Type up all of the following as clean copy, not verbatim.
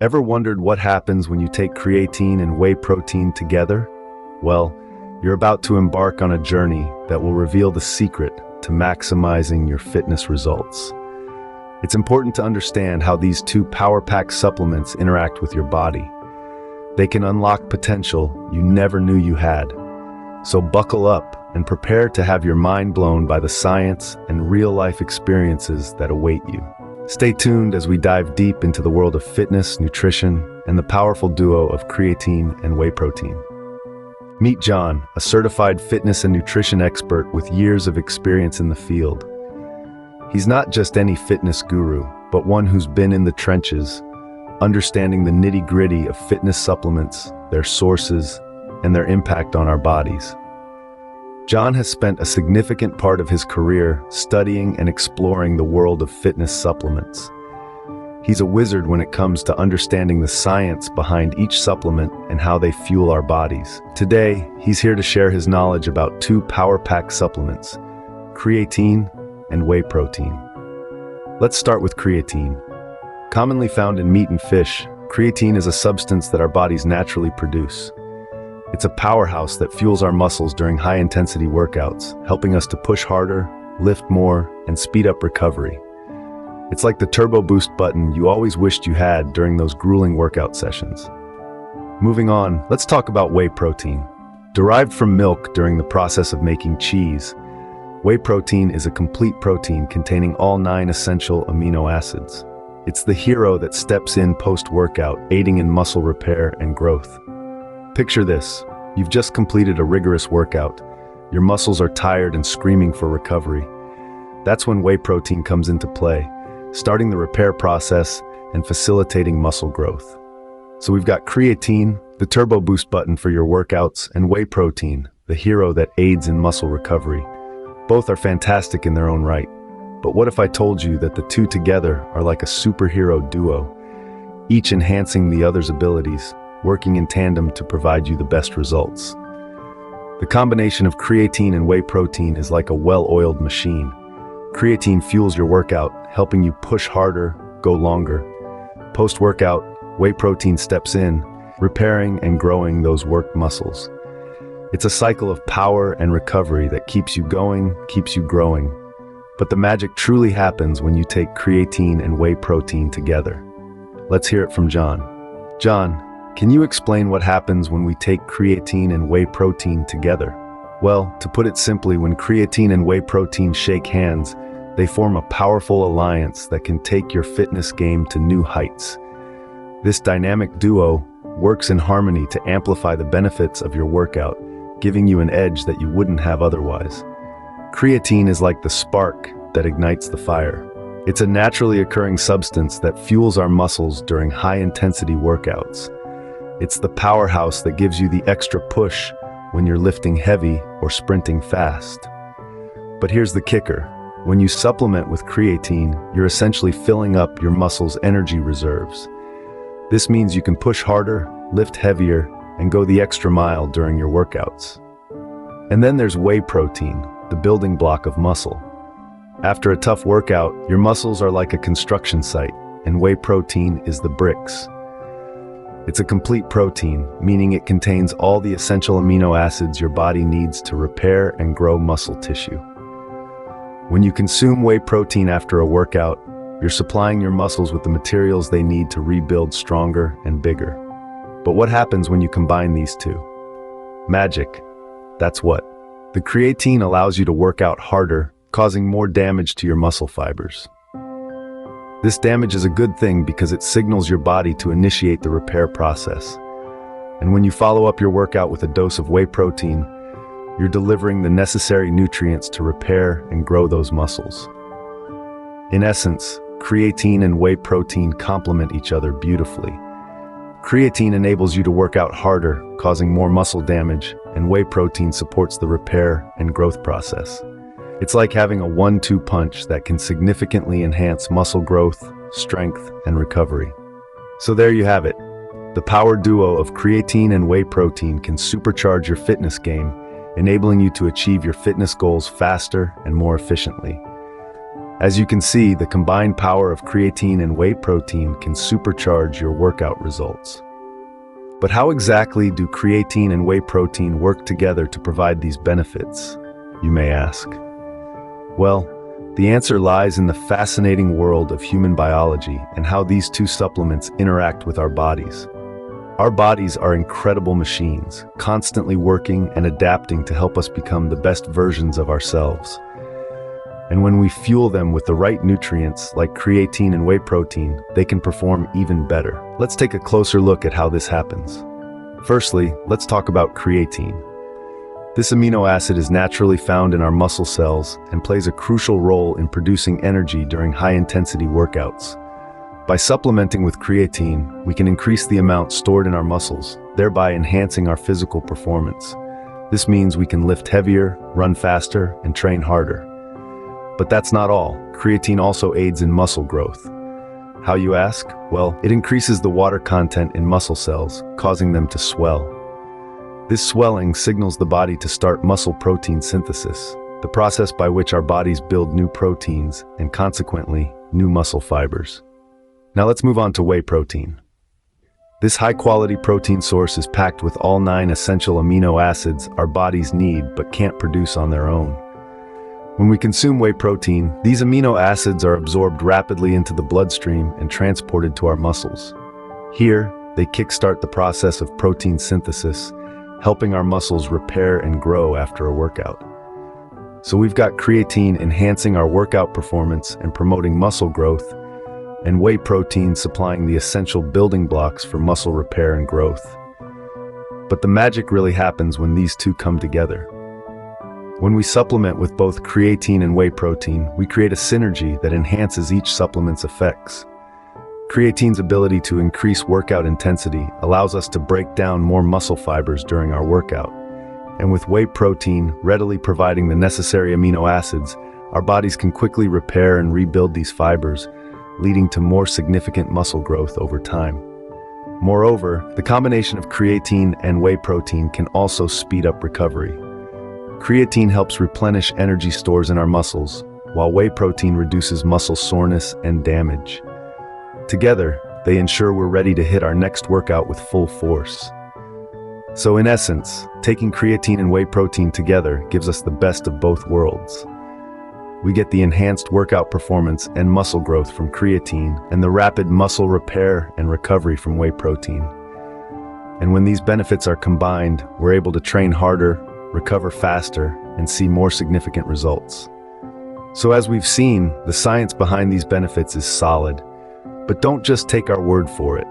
Ever wondered what happens when you take creatine and whey protein together? Well, you're about to embark on a journey that will reveal the secret to maximizing your fitness results. It's important to understand how these two power-packed supplements interact with your body. They can unlock potential you never knew you had. So buckle up and prepare to have your mind blown by the science and real-life experiences that await you. Stay tuned as we dive deep into the world of fitness, nutrition, and the powerful duo of creatine and whey protein. Meet John, a certified fitness and nutrition expert with years of experience in the field. He's not just any fitness guru, but one who's been in the trenches, understanding the nitty-gritty of fitness supplements, their sources, and their impact on our bodies. John has spent a significant part of his career studying and exploring the world of fitness supplements. He's a wizard when it comes to understanding the science behind each supplement and how they fuel our bodies. Today, he's here to share his knowledge about two power-packed supplements, creatine and whey protein. Let's start with creatine. Commonly found in meat and fish, creatine is a substance that our bodies naturally produce. It's a powerhouse that fuels our muscles during high-intensity workouts, helping us to push harder, lift more, and speed up recovery. It's like the turbo boost button you always wished you had during those grueling workout sessions. Moving on, let's talk about whey protein. Derived from milk during the process of making cheese, whey protein is a complete protein containing all 9 essential amino acids. It's the hero that steps in post-workout, aiding in muscle repair and growth. Picture this, you've just completed a rigorous workout. Your muscles are tired and screaming for recovery. That's when whey protein comes into play, starting the repair process and facilitating muscle growth. So we've got creatine, the turbo boost button for your workouts, and whey protein, the hero that aids in muscle recovery. Both are fantastic in their own right. But what if I told you that the two together are like a superhero duo, each enhancing the other's abilities, working in tandem to provide you the best results? The combination of creatine and whey protein is like a well-oiled machine. Creatine fuels your workout, helping you push harder, go longer. Post-workout, whey protein steps in, repairing and growing those worked muscles. It's a cycle of power and recovery that keeps you going, keeps you growing. But the magic truly happens when you take creatine and whey protein together. Let's hear it from John. John, can you explain what happens when we take creatine and whey protein together? Well, to put it simply, when creatine and whey protein shake hands, they form a powerful alliance that can take your fitness game to new heights. This dynamic duo works in harmony to amplify the benefits of your workout, giving you an edge that you wouldn't have otherwise. Creatine is like the spark that ignites the fire. It's a naturally occurring substance that fuels our muscles during high-intensity workouts. It's the powerhouse that gives you the extra push when you're lifting heavy or sprinting fast. But here's the kicker. When you supplement with creatine, you're essentially filling up your muscles' energy reserves. This means you can push harder, lift heavier, and go the extra mile during your workouts. And then there's whey protein, the building block of muscle. After a tough workout, your muscles are like a construction site, and whey protein is the bricks. It's a complete protein, meaning it contains all the essential amino acids your body needs to repair and grow muscle tissue. When you consume whey protein after a workout, you're supplying your muscles with the materials they need to rebuild stronger and bigger. But what happens when you combine these two? Magic. That's what. The creatine allows you to work out harder, causing more damage to your muscle fibers. This damage is a good thing because it signals your body to initiate the repair process. And when you follow up your workout with a dose of whey protein, you're delivering the necessary nutrients to repair and grow those muscles. In essence, creatine and whey protein complement each other beautifully. Creatine enables you to work out harder, causing more muscle damage, and whey protein supports the repair and growth process. It's like having a 1-2 punch that can significantly enhance muscle growth, strength, and recovery. So there you have it. The power duo of creatine and whey protein can supercharge your fitness game, enabling you to achieve your fitness goals faster and more efficiently. As you can see, the combined power of creatine and whey protein can supercharge your workout results. But how exactly do creatine and whey protein work together to provide these benefits, you may ask? Well, the answer lies in the fascinating world of human biology and how these two supplements interact with our bodies. Our bodies are incredible machines, constantly working and adapting to help us become the best versions of ourselves. And when we fuel them with the right nutrients like creatine and whey protein, they can perform even better. Let's take a closer look at how this happens. Firstly, let's talk about creatine. This amino acid is naturally found in our muscle cells and plays a crucial role in producing energy during high-intensity workouts. By supplementing with creatine, we can increase the amount stored in our muscles, thereby enhancing our physical performance. This means we can lift heavier, run faster, and train harder. But that's not all. Creatine also aids in muscle growth. How, you ask? Well, it increases the water content in muscle cells, causing them to swell. This swelling signals the body to start muscle protein synthesis, the process by which our bodies build new proteins and consequently, new muscle fibers. Now let's move on to whey protein. This high-quality protein source is packed with all 9 essential amino acids our bodies need but can't produce on their own. When we consume whey protein, these amino acids are absorbed rapidly into the bloodstream and transported to our muscles. Here, they kickstart the process of protein synthesis, helping our muscles repair and grow after a workout. So we've got creatine enhancing our workout performance and promoting muscle growth, and whey protein supplying the essential building blocks for muscle repair and growth. But the magic really happens when these two come together. When we supplement with both creatine and whey protein, we create a synergy that enhances each supplement's effects. Creatine's ability to increase workout intensity allows us to break down more muscle fibers during our workout. And with whey protein readily providing the necessary amino acids, our bodies can quickly repair and rebuild these fibers, leading to more significant muscle growth over time. Moreover, the combination of creatine and whey protein can also speed up recovery. Creatine helps replenish energy stores in our muscles, while whey protein reduces muscle soreness and damage. Together, they ensure we're ready to hit our next workout with full force. So in essence, taking creatine and whey protein together gives us the best of both worlds. We get the enhanced workout performance and muscle growth from creatine and the rapid muscle repair and recovery from whey protein. And when these benefits are combined, we're able to train harder, recover faster, and see more significant results. So as we've seen, the science behind these benefits is solid. But don't just take our word for it.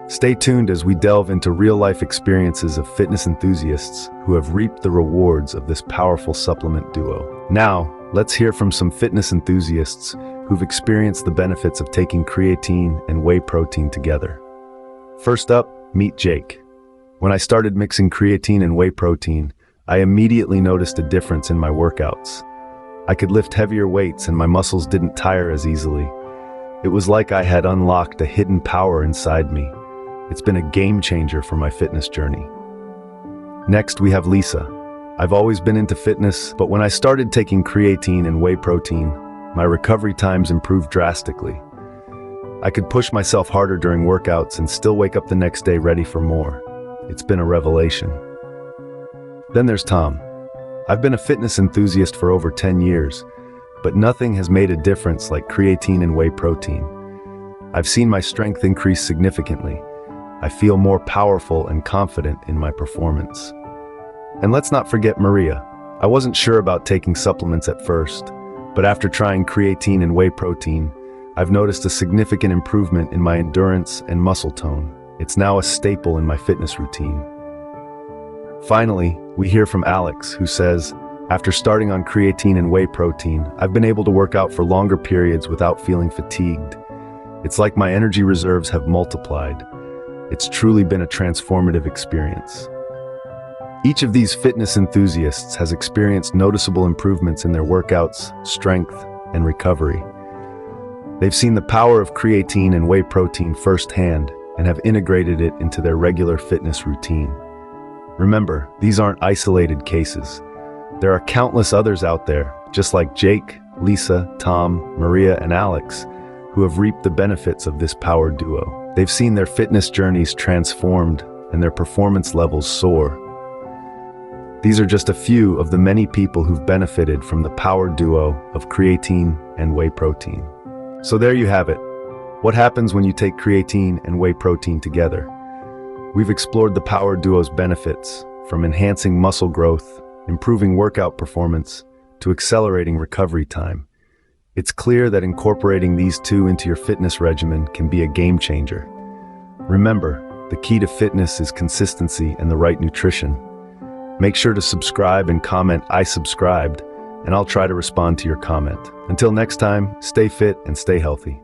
Stay tuned as we delve into real-life experiences of fitness enthusiasts who have reaped the rewards of this powerful supplement duo. Now, let's hear from some fitness enthusiasts who've experienced the benefits of taking creatine and whey protein together. First up, meet Jake. When I started mixing creatine and whey protein, I immediately noticed a difference in my workouts. I could lift heavier weights and my muscles didn't tire as easily. It was like I had unlocked a hidden power inside me. It's been a game changer for my fitness journey. Next, we have Lisa. I've always been into fitness, but when I started taking creatine and whey protein, my recovery times improved drastically. I could push myself harder during workouts and still wake up the next day ready for more. It's been a revelation. Then there's Tom. I've been a fitness enthusiast for over 10 years, but nothing has made a difference like creatine and whey protein. I've seen my strength increase significantly. I feel more powerful and confident in my performance. And let's not forget Maria. I wasn't sure about taking supplements at first, but after trying creatine and whey protein, I've noticed a significant improvement in my endurance and muscle tone. It's now a staple in my fitness routine. Finally, we hear from Alex, who says, after starting on creatine and whey protein, I've been able to work out for longer periods without feeling fatigued. It's like my energy reserves have multiplied. It's truly been a transformative experience. Each of these fitness enthusiasts has experienced noticeable improvements in their workouts, strength, and recovery. They've seen the power of creatine and whey protein firsthand and have integrated it into their regular fitness routine. Remember, these aren't isolated cases. There are countless others out there, just like Jake, Lisa, Tom, Maria, and Alex, who have reaped the benefits of this power duo. They've seen their fitness journeys transformed and their performance levels soar. These are just a few of the many people who've benefited from the power duo of creatine and whey protein. So there you have it. What happens when you take creatine and whey protein together? We've explored the power duo's benefits, from enhancing muscle growth, improving workout performance, to accelerating recovery time. It's clear that incorporating these two into your fitness regimen can be a game changer. Remember, the key to fitness is consistency and the right nutrition. Make sure to subscribe and comment "I subscribed," and I'll try to respond to your comment. Until next time, stay fit and stay healthy.